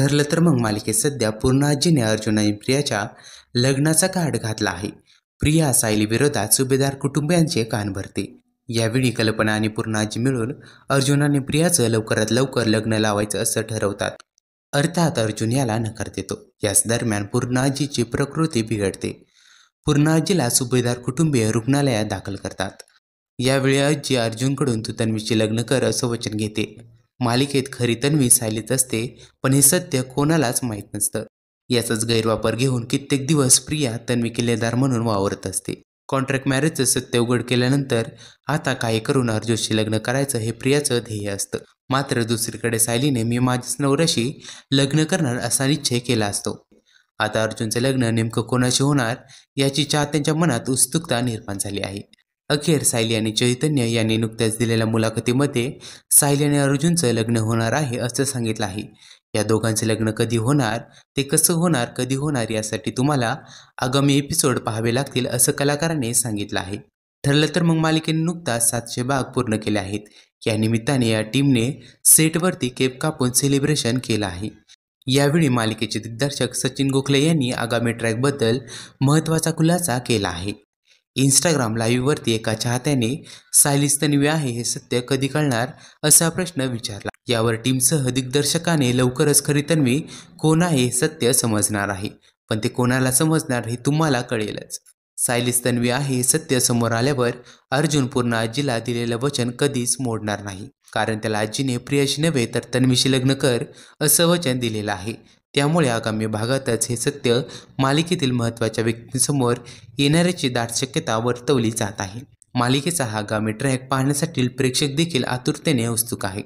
ठरलं तर मग मालिकेत सध्या पूर्ण आजीने अर्जुन आणि प्रियाच्या लग्नाचा कार्ड घातला आहे. प्रिया सायली विरोधात सुभेदार कुटुंबियांचे कान भरते. यावेळी कल्पना आणि पूर्ण आजी मिळून अर्जुन आणि प्रियाचं लवकरात लवकर लग्न लावायचं असं ठरवतात. अर्थात अर्जुन याला नकार देतो. याच दरम्यान पूर्ण आजीची प्रकृती बिघडते. पूर्ण आजीला सुभेदार कुटुंबीय रुग्णालयात दाखल करतात. यावेळी आजी अर्जुनकडून तू तन्वीशी लग्न कर असं वचन घेते. मालिकेत खरी तन्वी सायलीत असते, पण हे सत्य कोणालाच माहीत नसतं. याचाच गैरवापर घेऊन कित्येक दिवस प्रिया तन्वी किल्लेदार म्हणून वावरत असते. कॉन्ट्रॅक्ट मॅरेजचं सत्य उघड केल्यानंतर आता काही करून अर्जुनशी लग्न करायचं हे प्रियाचं ध्येय असतं. मात्र दुसरीकडे सायलीने मी माझ्याच नवऱ्याशी लग्न करणार असा निश्चय केला असतो. आता अर्जुनचं लग्न नेमकं कोणाशी होणार याची चाहत्यांच्या मनात उत्सुकता निर्माण झाली आहे. अखेर सायली आणि चैतन्य यांनी नुकत्याच दिलेल्या मुलाखतीमध्ये सायली आणि अर्जुनचं लग्न होणार आहे असं सांगितलं आहे. या दोघांचे लग्न कधी होणार, ते कसं होणार, कधी होणार यासाठी तुम्हाला आगामी एपिसोड पाहावे लागतील असं कलाकाराने सांगितलं आहे. ठरलं तर मग मालिकेने नुकताच 700 भाग पूर्ण केले आहेत. या निमित्ताने या टीमने सेटवरती केक कापून सेलिब्रेशन केलं आहे. यावेळी मालिकेचे दिग्दर्शक सचिन गोखले यांनी आगामी ट्रॅकबद्दल महत्त्वाचा खुलासा केला आहे. इंस्टाग्राम लाईव्हवरती एका चाहत्याने सायलीच तन्वी आहे हे सत्य कधी कळणार असा प्रश्न विचारला. यावर टीमसह दिग्दर्शकाने लवकरच खरी तन्वी कोण आहे हे सत्य समजणार आहे, पण ते कोणाला समजणार हे तुम्हाला कळेलच. सायलीच तन्वी आहे हे सत्य समोर आल्यावर अर्जुन पूर्ण आजीला दिलेलं वचन कधीच मोडणार नाही, कारण त्याला आजीने प्रियाशी नव्हे तर तन्वीशी लग्न कर असं वचन दिलेलं आहे. त्यामुळे आगामी भागातच हे सत्य मालिकेतील महत्त्वाच्या व्यक्तींसमोर येणाऱ्याची दाट शक्यता वर्तवली जात आहे. मालिकेचा हा आगामी ट्रॅक पाहण्यासाठी प्रेक्षक देखील आतुरतेने उत्सुक आहे.